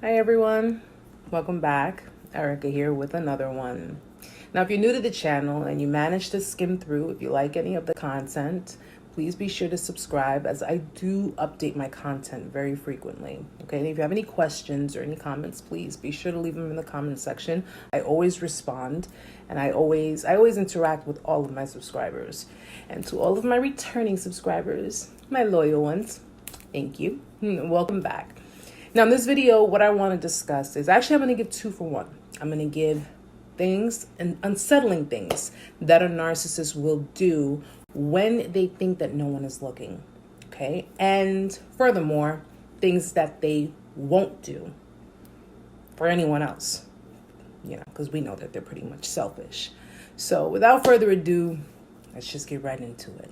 Hi everyone, welcome back. Erica here with another one. Now, if you're new to the channel and you managed to skim through, if you like any of the content, please be sure to subscribe as I do update my content very frequently. Okay, and if you have any questions or any comments, please be sure to leave them in the comment section. I always respond and I always interact with all of my subscribers. And to all of my returning subscribers, my loyal ones, thank you. Welcome back. Now, in this video, what I want to discuss is actually I'm going to give 2 for 1. I'm going to give things and unsettling things that a narcissist will do when they think that no one is looking. Okay. And furthermore, things that they won't do for anyone else, because we know that they're pretty much selfish. So without further ado, let's just get right into it.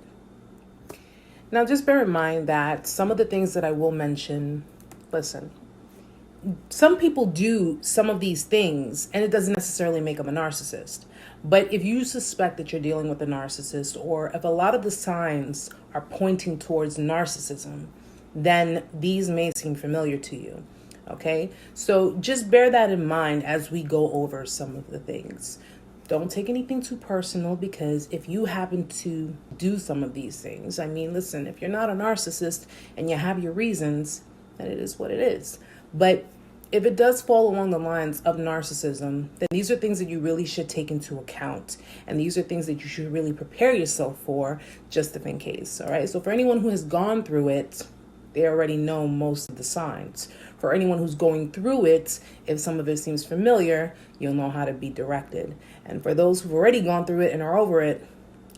Now, just bear in mind that some of the things that I will mention, listen, some people do some of these things and it doesn't necessarily make them a narcissist. But if you suspect that you're dealing with a narcissist, or if a lot of the signs are pointing towards narcissism, then these may seem familiar to you. Okay, so just bear that in mind as we go over some of the things. Don't take anything too personal, because if you happen to do some of these things, I mean, listen, if you're not a narcissist and you have your reasons, then it is what it is. But if it does fall along the lines of narcissism, then these are things that you really should take into account. And these are things that you should really prepare yourself for, just if in case. All right. So for anyone who has gone through it, they already know most of the signs. For anyone who's going through it, if some of it seems familiar, you'll know how to be directed. And for those who've already gone through it and are over it,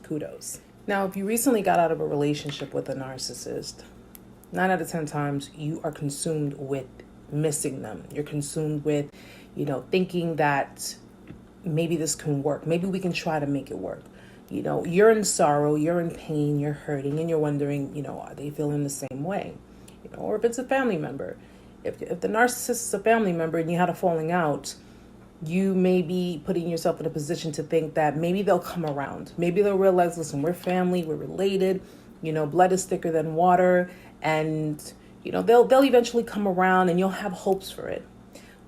kudos. Now, if you recently got out of a relationship with a narcissist, 9 out of 10 times you are consumed with missing them. You're consumed with, thinking that maybe this can work. Maybe we can try to make it work. You're in sorrow, you're in pain, you're hurting, and you're wondering, are they feeling the same way? Or if it's a family member. If the narcissist is a family member and you had a falling out, you may be putting yourself in a position to think that maybe they'll come around. Maybe they'll realize, listen, we're family, we're related, blood is thicker than water, and they'll eventually come around and you'll have hopes for it.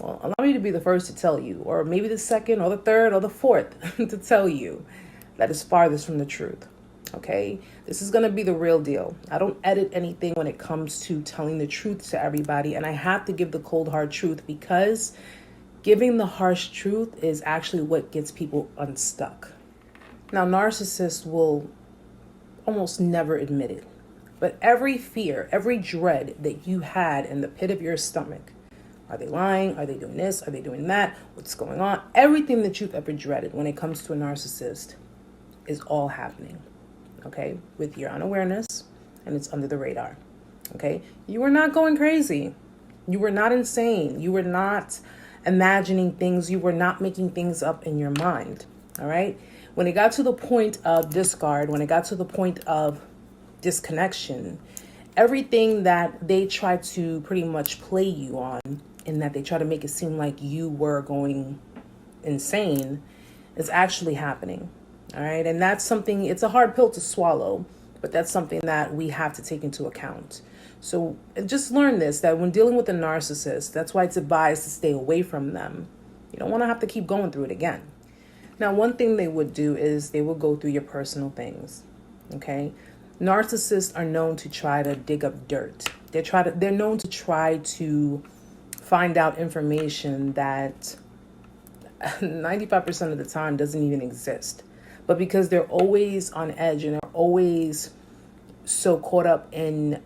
Well, allow me to be the first to tell you, or maybe the second or the third or the fourth to tell you that is farthest from the truth. Okay, this is going to be the real deal. I don't edit anything when it comes to telling the truth to everybody, and I have to give the cold hard truth, because giving the harsh truth is actually what gets people unstuck. Now, narcissists will almost never admit it, but every fear, every dread that you had in the pit of your stomach, are they lying? Are they doing this? Are they doing that? What's going on? Everything that you've ever dreaded when it comes to a narcissist is all happening, okay, with your unawareness, and it's under the radar, okay? You were not going crazy. You were not insane. You were not imagining things. You were not making things up in your mind, all right? When it got to the point of discard, when it got to the point of disconnection, everything that they try to pretty much play you on, in that they try to make it seem like you were going insane, is actually happening. All right. And that's something, it's a hard pill to swallow, but that's something that we have to take into account. So just learn this, that when dealing with a narcissist, that's why it's advised to stay away from them. You don't want to have to keep going through it again. Now, one thing they would do is they will go through your personal things. Okay. Narcissists are known to try to dig up dirt. They're known to try to find out information that 95% of the time doesn't even exist. But because they're always on edge and they're always so caught up in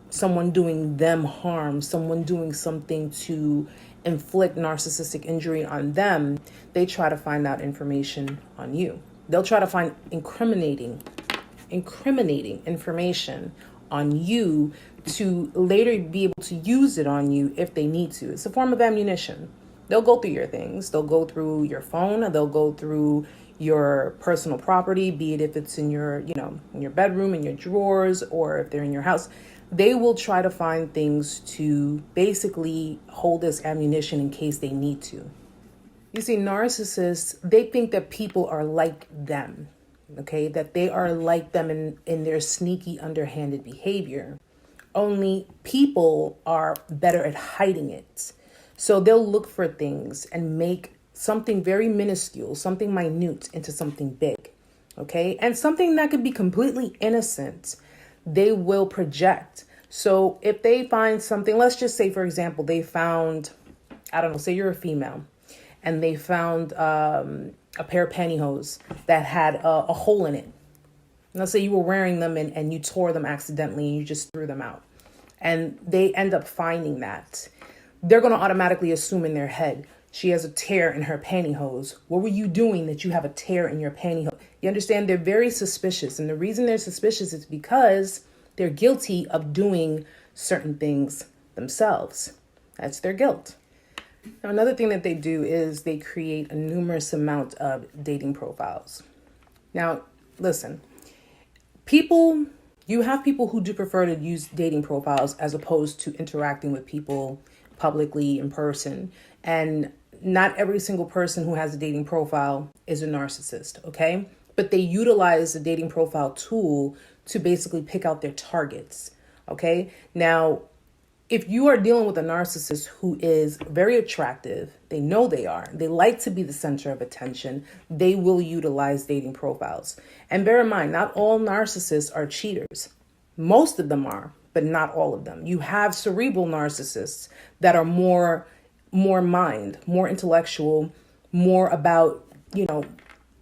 someone doing them harm, someone doing something to inflict narcissistic injury on them, they try to find out information on you. They'll try to find incriminating information on you to later be able to use it on you if they need to. It's a form of ammunition. They'll go through your things. They'll go through your phone. They'll go through your personal property, be it if it's in your, in your bedroom, in your drawers, or if they're in your house. They will try to find things to basically hold as ammunition in case they need to. You see, narcissists, they think that people are like them. Okay, that they are like them in their sneaky, underhanded behavior. Only people are better at hiding it. So they'll look for things and make something very minuscule, something minute into something big. Okay. And something that could be completely innocent, they will project. So if they find something, let's just say, for example, they found, I don't know, say you're a female and they found a pair of pantyhose that had a hole in it. Let's say you were wearing them and you tore them accidentally and you just threw them out. And they end up finding that. They're going to automatically assume in their head, she has a tear in her pantyhose. What were you doing that you have a tear in your pantyhose? You understand? They're very suspicious. And the reason they're suspicious is because they're guilty of doing certain things themselves. That's their guilt. Now, another thing that they do is they create a numerous amount of dating profiles. Now, listen, you have people who do prefer to use dating profiles as opposed to interacting with people publicly in person. And not every single person who has a dating profile is a narcissist, okay? But they utilize the dating profile tool to basically pick out their targets, okay? Now, if you are dealing with a narcissist who is very attractive, they know they are, they like to be the center of attention, they will utilize dating profiles. And bear in mind, not all narcissists are cheaters. Most of them are, but not all of them. You have cerebral narcissists that are more mind, more intellectual, more about,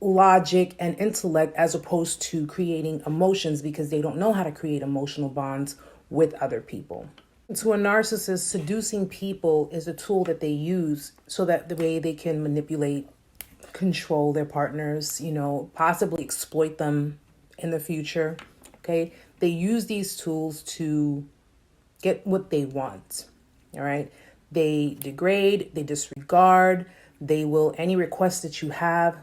logic and intellect as opposed to creating emotions because they don't know how to create emotional bonds with other people. To a narcissist, seducing people is a tool that they use so that the way they can manipulate, control their partners, possibly exploit them in the future. Okay. They use these tools to get what they want. All right. They degrade, they disregard, they will, any request that you have,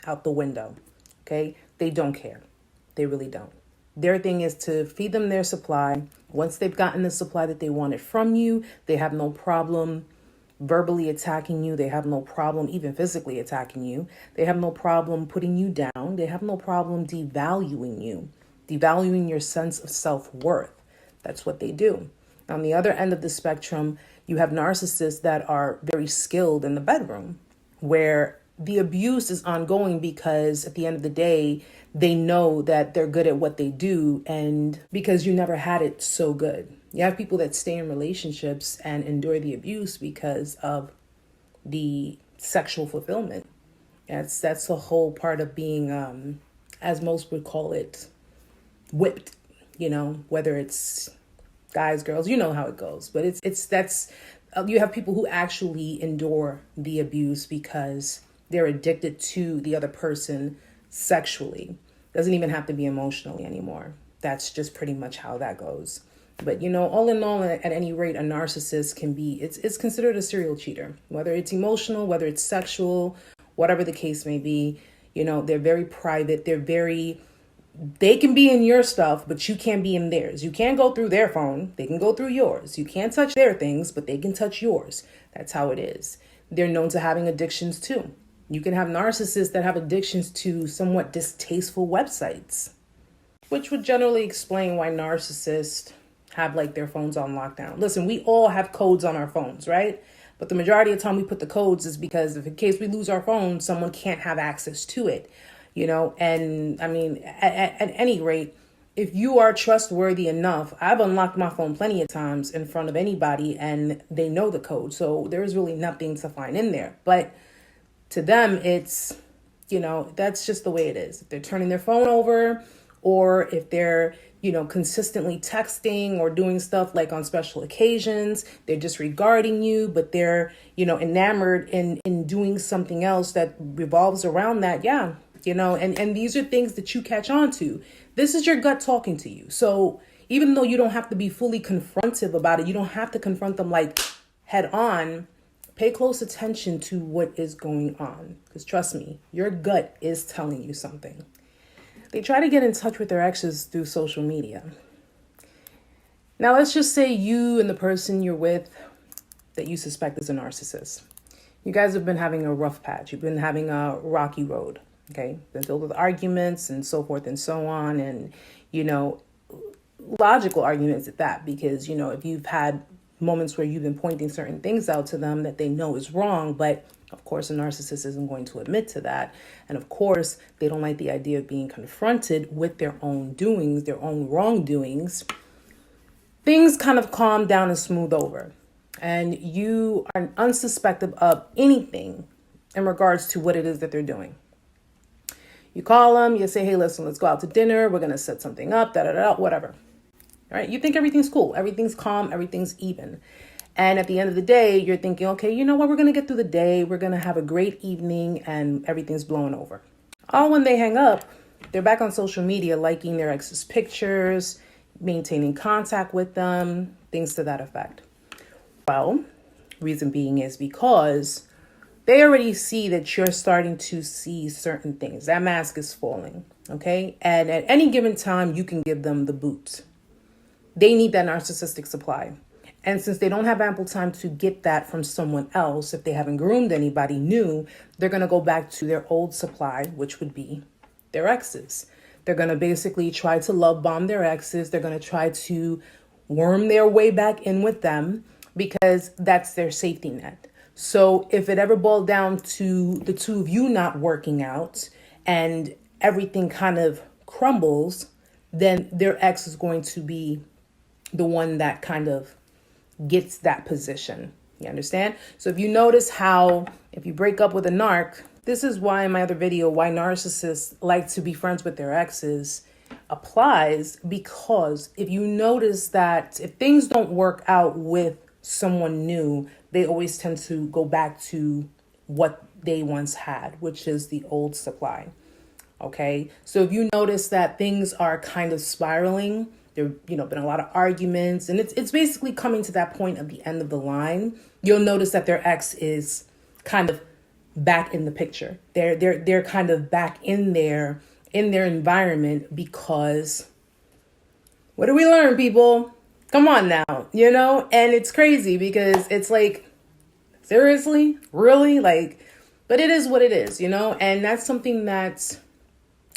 out the window. Okay. They don't care. They really don't. Their thing is to feed them their supply. Once they've gotten the supply that they wanted from you, they have no problem verbally attacking you. They have no problem even physically attacking you. They have no problem putting you down. They have no problem devaluing you, devaluing your sense of self-worth. That's what they do. On the other end of the spectrum, you have narcissists that are very skilled in the bedroom, where the abuse is ongoing because at the end of the day, they know that they're good at what they do, and because you never had it so good. You have people that stay in relationships and endure the abuse because of the sexual fulfillment. That's the whole part of being, as most would call it, whipped, whether it's guys, girls, you know how it goes. But you have people who actually endure the abuse because they're addicted to the other person sexually. Doesn't even have to be emotionally anymore. That's just pretty much how that goes. But, all in all, at any rate, a narcissist can be, it's considered a serial cheater, whether it's emotional, whether it's sexual, whatever the case may be. They're very private. They can be in your stuff, but you can't be in theirs. You can't go through their phone. They can go through yours. You can't touch their things, but they can touch yours. That's how it is. They're known to having addictions too. You can have narcissists that have addictions to somewhat distasteful websites, which would generally explain why narcissists have their phones on lockdown. Listen, we all have codes on our phones, right? But the majority of the time we put the codes is because if in case we lose our phone, someone can't have access to it, and I mean, at any rate, if you are trustworthy enough, I've unlocked my phone plenty of times in front of anybody and they know the code. So there's really nothing to find in there. But to them, it's, that's just the way it is. If they're turning their phone over, or if they're, consistently texting or doing stuff like on special occasions, they're disregarding you, but they're, enamored in doing something else that revolves around that. Yeah. And these are things that you catch on to. This is your gut talking to you. So even though you don't have to be fully confrontive about it, you don't have to confront them head on. Pay close attention to what is going on, because trust me, your gut is telling you something. They try to get in touch with their exes through social media. Now, let's just say you and the person you're with that you suspect is a narcissist. You guys have been having a rough patch. You've been having a rocky road, okay? Been filled with arguments and so forth and so on. And, logical arguments at that, because, if you've had moments where you've been pointing certain things out to them that they know is wrong, but of course, a narcissist isn't going to admit to that. And of course, they don't like the idea of being confronted with their own doings, their own wrongdoings. Things kind of calm down and smooth over. And you are unsuspected of anything in regards to what it is that they're doing. You call them, you say, hey, listen, let's go out to dinner. We're going to set something up, whatever. All right. You think everything's cool. Everything's calm. Everything's even. And at the end of the day, you're thinking, okay, you know what? We're going to get through the day. We're going to have a great evening and everything's blowing over. All when they hang up, they're back on social media, liking their ex's pictures, maintaining contact with them, things to that effect. Well, reason being is because they already see that you're starting to see certain things. That mask is falling, okay? And at any given time, you can give them the boot. They need that narcissistic supply. And since they don't have ample time to get that from someone else, if they haven't groomed anybody new, they're going to go back to their old supply, which would be their exes. They're going to basically try to love bomb their exes. They're going to try to worm their way back in with them because that's their safety net. So if it ever boiled down to the two of you not working out and everything kind of crumbles, then their ex is going to be the one that kind of gets that position. You understand? So if you notice how if you break up with a narc, this is why in my other video, why narcissists like to be friends with their exes applies, because if you notice that if things don't work out with someone new, they always tend to go back to what they once had, which is the old supply. Okay. So if you notice that things are kind of spiraling, there, been a lot of arguments and it's basically coming to that point of the end of the line, you'll notice that their ex is kind of back in the picture. They're kind of back in their environment because what do we learn, people? Come on now, and it's crazy because it's like, seriously, really? But it is what it is, and that's something that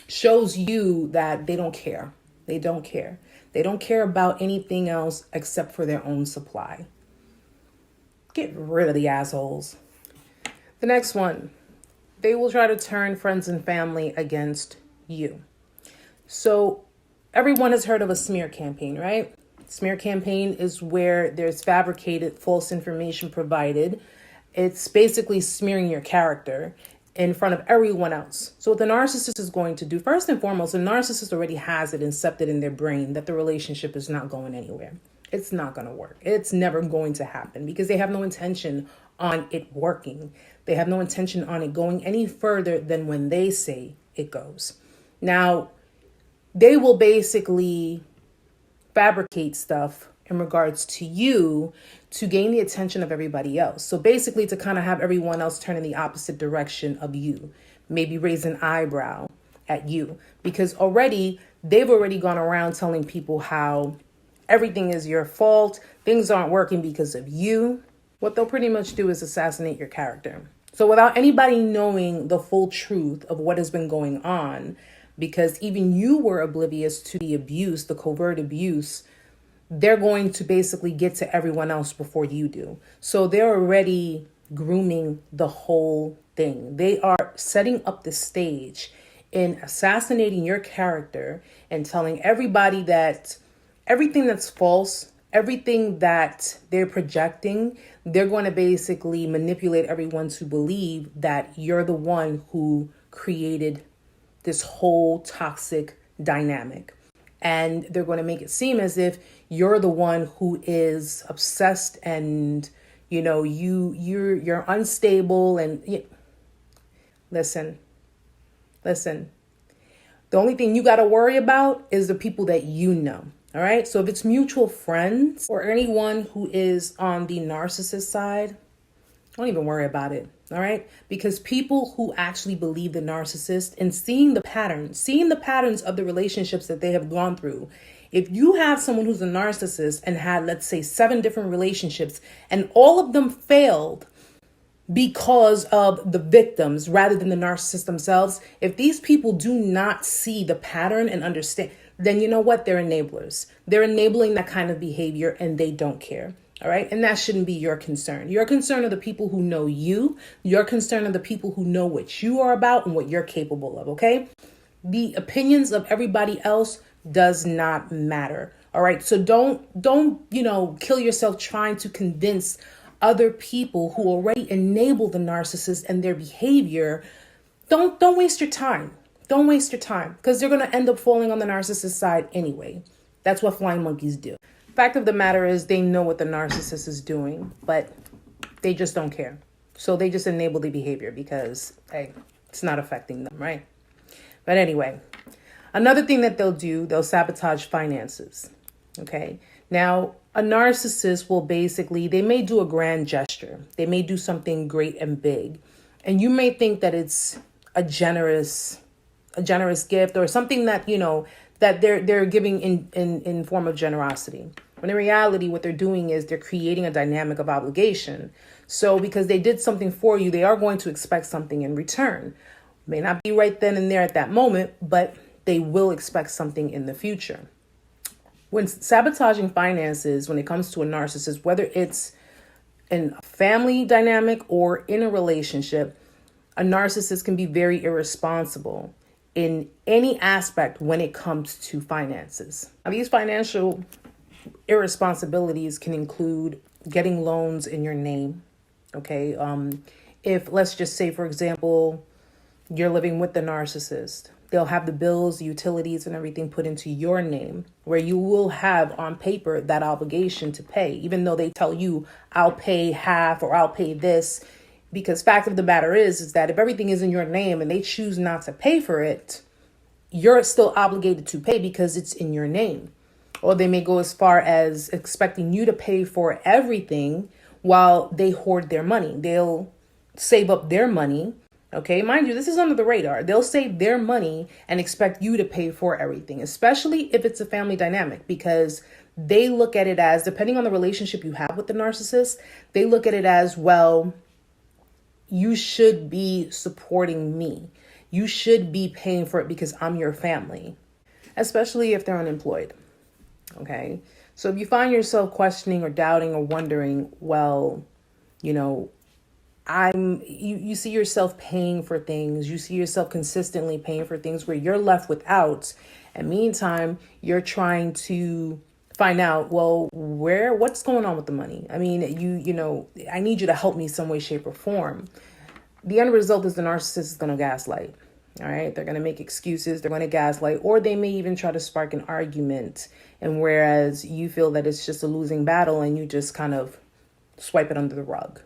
shows you that they don't care. They don't care. They don't care about anything else except for their own supply. Get rid of the assholes. The next one, they will try to turn friends and family against you. So everyone has heard of a smear campaign, right? Smear campaign is where there's fabricated false information provided. It's basically smearing your character in front of everyone else. So what the narcissist is going to do, first and foremost, the narcissist already has it incepted in their brain that the relationship is not going anywhere. It's not going to work. It's never going to happen because they have no intention on it working. They have no intention on it going any further than when they say it goes. Now, they will basically fabricate stuff in regards to you to gain the attention of everybody else. So basically to kind of have everyone else turn in the opposite direction of you, maybe raise an eyebrow at you, because they've already gone around telling people how everything is your fault. Things aren't working because of you. What they'll pretty much do is assassinate your character. So without anybody knowing the full truth of what has been going on, because even you were oblivious to the abuse, the covert abuse, they're going to basically get to everyone else before you do. So they're already grooming the whole thing. They are setting up the stage in assassinating your character and telling everybody that everything that's false, everything that they're projecting, they're going to basically manipulate everyone to believe that you're the one who created this whole toxic dynamic. And they're going to make it seem as if you're the one who is obsessed and, you're unstable. And listen, the only thing you got to worry about is the people that you know. All right. So if it's mutual friends or anyone who is on the narcissist side, don't even worry about it. All right. Because people who actually believe the narcissist and seeing the patterns of the relationships that they have gone through. If you have someone who's a narcissist and had, let's say, 7 different relationships and all of them failed because of the victims rather than the narcissist themselves, if these people do not see the pattern and understand, then you know what? They're enablers. They're enabling that kind of behavior and they don't care. All right. And that shouldn't be your concern. Your concern are the people who know you. Your concern are the people who know what you are about and what you're capable of. Okay. The opinions of everybody else does not matter. All right. So don't kill yourself trying to convince other people who already enable the narcissist and their behavior. Don't waste your time. Don't waste your time, because they're going to end up falling on the narcissist side anyway. That's what flying monkeys do. Fact of the matter is, they know what the narcissist is doing, but they just don't care. So they just enable the behavior because, hey, it's not affecting them, right? But anyway, another thing that they'll sabotage finances. Okay. Now, a narcissist will they may do a grand gesture. They may do something great and big. And you may think that it's a generous gift or something that, that they're giving in form of generosity. When in reality, what they're doing is they're creating a dynamic of obligation. So because they did something for you, they are going to expect something in return. May not be right then and there at that moment, but they will expect something in the future. When sabotaging finances, when it comes to a narcissist, whether it's in a family dynamic or in a relationship, a narcissist can be very irresponsible in any aspect when it comes to finances. Now, these financial irresponsibilities can include getting loans in your name. Okay. If, let's just say, for example, you're living with the narcissist, they'll have the bills, utilities, and everything put into your name, where you will have on paper that obligation to pay, even though they tell you, I'll pay half or I'll pay this. Because fact of the matter is that if everything is in your name and they choose not to pay for it, you're still obligated to pay because it's in your name. Or they may go as far as expecting you to pay for everything while they hoard their money. They'll save up their money. Okay, mind you, this is under the radar. They'll save their money and expect you to pay for everything, especially if it's a family dynamic, because they look at it as, depending on the relationship you have with the narcissist, they look at it as, well, you should be supporting me. You should be paying for it because I'm your family, especially if they're unemployed. Okay. So if you find yourself questioning or doubting or wondering, well, you see yourself paying for things, you see yourself consistently paying for things where you're left without. And meantime, you're trying to find out, well, what's going on with the money? I mean, I need you to help me some way, shape, or form. The end result is the narcissist is going to gaslight. All right. They're going to make excuses. They're going to gaslight, or they may even try to spark an argument. And whereas you feel that it's just a losing battle and you just kind of swipe it under the rug.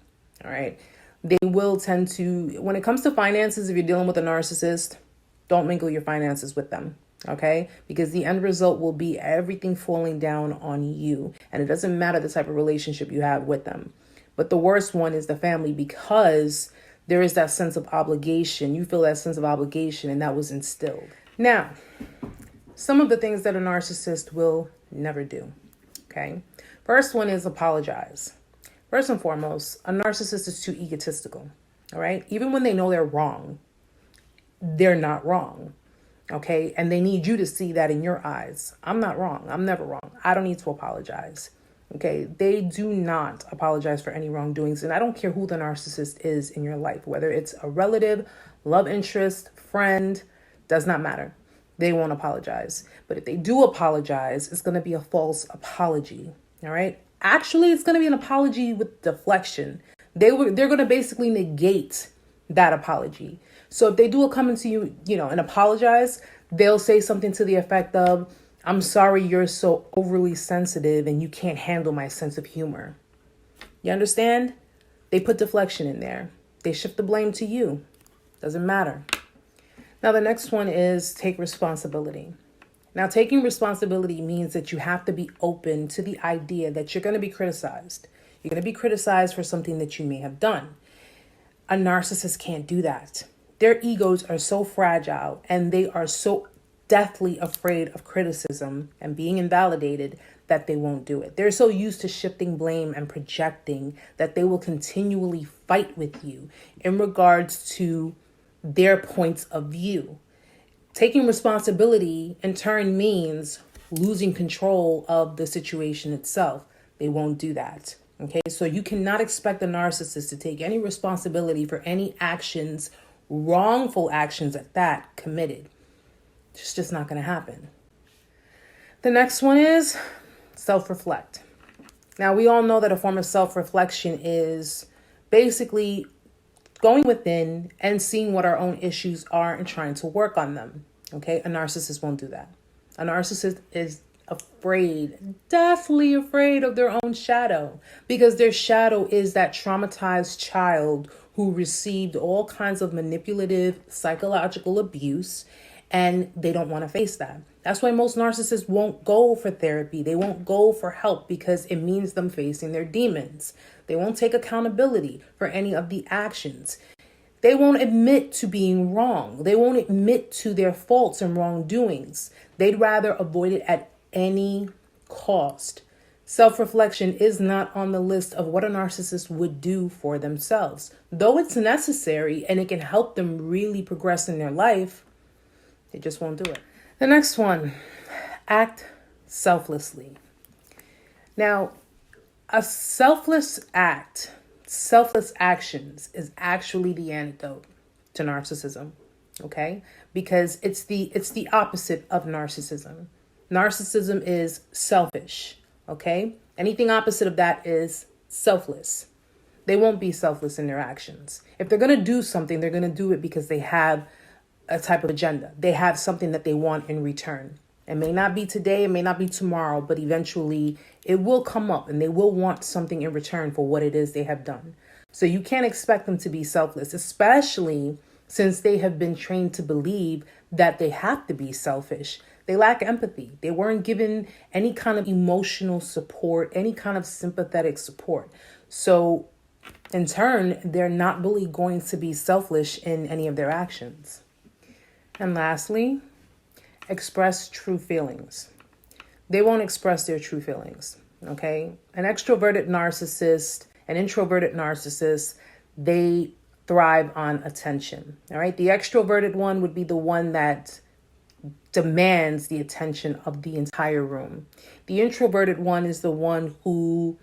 All right. They will tend to, when it comes to finances, if you're dealing with a narcissist, don't mingle your finances with them. Okay. Because the end result will be everything falling down on you. And it doesn't matter the type of relationship you have with them. But the worst one is the family, because there is that sense of obligation. You feel that sense of obligation, and that was instilled. Now, some of the things that a narcissist will never do. Okay. First one is apologize. First and foremost, a narcissist is too egotistical. All right. Even when they know they're wrong, they're not wrong. Okay. And they need you to see that in your eyes. I'm not wrong. I'm never wrong. I don't need to apologize. Okay. They do not apologize for any wrongdoings. And I don't care who the narcissist is in your life, whether it's a relative, love interest, friend, does not matter. They won't apologize. But if they do apologize, it's going to be a false apology. All right. Actually, it's going to be an apology with deflection. They're going to basically negate that apology. So if they do come into you, and apologize, they'll say something to the effect of, I'm sorry you're so overly sensitive and you can't handle my sense of humor. You understand? They put deflection in there. They shift the blame to you. Doesn't matter. Now, the next one is take responsibility. Now, taking responsibility means that you have to be open to the idea that you're going to be criticized. You're going to be criticized for something that you may have done. A narcissist can't do that. Their egos are so fragile and they are so deathly afraid of criticism and being invalidated that they won't do it. They're so used to shifting blame and projecting that they will continually fight with you in regards to their points of view. Taking responsibility in turn means losing control of the situation itself. They won't do that. Okay, so you cannot expect a narcissist to take any responsibility for any actions, wrongful actions at that, committed. It's just not going to happen. The next one is self-reflect. Now, we all know that a form of self-reflection is basically going within and seeing what our own issues are and trying to work on them. Okay, a narcissist won't do that. A narcissist is afraid, deathly afraid of their own shadow, because their shadow is that traumatized child who received all kinds of manipulative psychological abuse, and they don't want to face that. That's why most narcissists won't go for therapy. They won't go for help because it means them facing their demons. They won't take accountability for any of the actions. They won't admit to being wrong. They won't admit to their faults and wrongdoings. They'd rather avoid it at any cost. Self-reflection is not on the list of what a narcissist would do for themselves. Though it's necessary and it can help them really progress in their life, they just won't do it. The next one, act selflessly. Now, a selfless act, selfless actions is actually the antidote to narcissism, okay? Because it's the opposite of narcissism. Narcissism is selfish, okay? Anything opposite of that is selfless. They won't be selfless in their actions. If they're going to do something, they're going to do it because they have a type of agenda. They have something that they want in return. It may not be today, it may not be tomorrow, but eventually it will come up and they will want something in return for what it is they have done. So you can't expect them to be selfless, especially since they have been trained to believe that they have to be selfish. They lack empathy. They weren't given any kind of emotional support, any kind of sympathetic support. So in turn, they're not really going to be selfish in any of their actions. And lastly, express true feelings. They won't express their true feelings, okay? An extroverted narcissist, an introverted narcissist, they thrive on attention, all right? The extroverted one would be the one that demands the attention of the entire room. The introverted one is the one who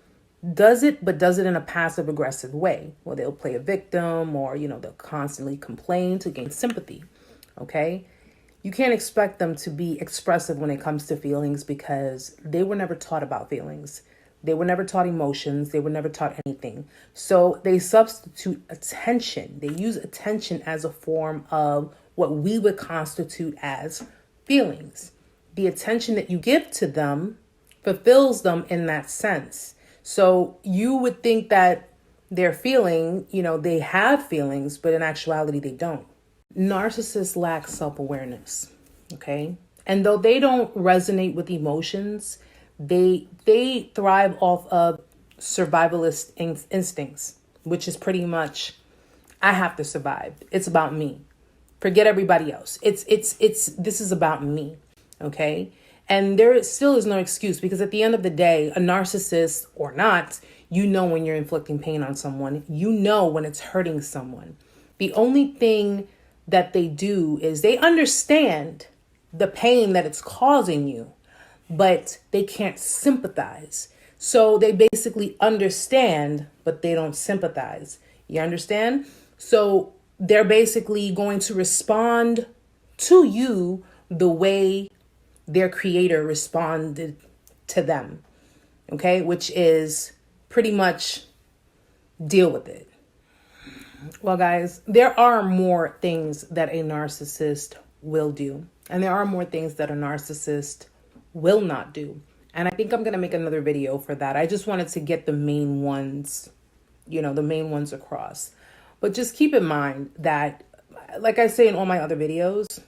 does it, but does it in a passive aggressive way. Well, they'll play a victim or, they'll constantly complain to gain sympathy. Okay, you can't expect them to be expressive when it comes to feelings because they were never taught about feelings. They were never taught emotions. They were never taught anything. So they substitute attention. They use attention as a form of what we would constitute as feelings. The attention that you give to them fulfills them in that sense. So you would think that they're feeling, they have feelings, but in actuality, they don't. Narcissists lack self-awareness, okay? And though they don't resonate with emotions, they thrive off of survivalist instincts, which is pretty much, I have to survive. It's about me. Forget everybody else. This is about me, okay? And there still is no excuse because at the end of the day, a narcissist or not, when you're inflicting pain on someone, when it's hurting someone. The only thing that they do is they understand the pain that it's causing you, but they can't sympathize. So they basically understand, but they don't sympathize. You understand? So they're basically going to respond to you the way their creator responded to them. Okay? Which is pretty much deal with it. Well, guys, there are more things that a narcissist will do. And there are more things that a narcissist will not do. And I think I'm going to make another video for that. I just wanted to get the main ones, across. But just keep in mind that, like I say in all my other videos,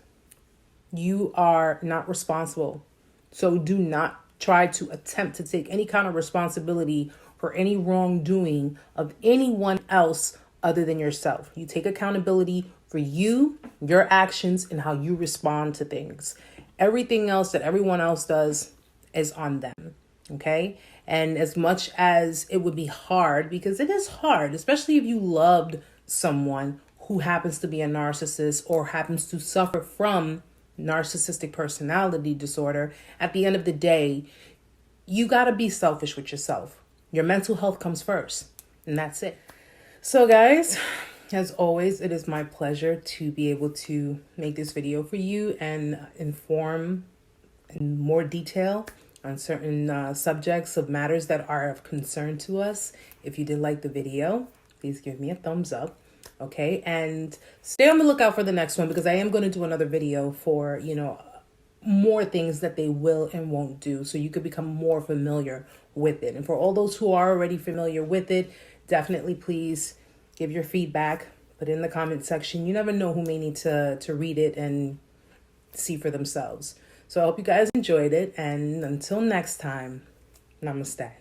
you are not responsible. So do not try to attempt to take any kind of responsibility for any wrongdoing of anyone else other than yourself. You take accountability for you, your actions, and how you respond to things. Everything else that everyone else does is on them. Okay? And as much as it would be hard, because it is hard, especially if you loved someone who happens to be a narcissist or happens to suffer from narcissistic personality disorder, at the end of the day, you got to be selfish with yourself. Your mental health comes first, and that's it. So guys, as always, it is my pleasure to be able to make this video for you and inform in more detail on certain subjects of matters that are of concern to us. If you did like the video, please give me a thumbs up. Okay, and stay on the lookout for the next one, because I am going to do another video for, more things that they will and won't do, so you could become more familiar with it. And for all those who are already familiar with it, definitely please give your feedback, put it in the comment section. You never know who may need to read it and see for themselves. So I hope you guys enjoyed it, and until next time, namaste.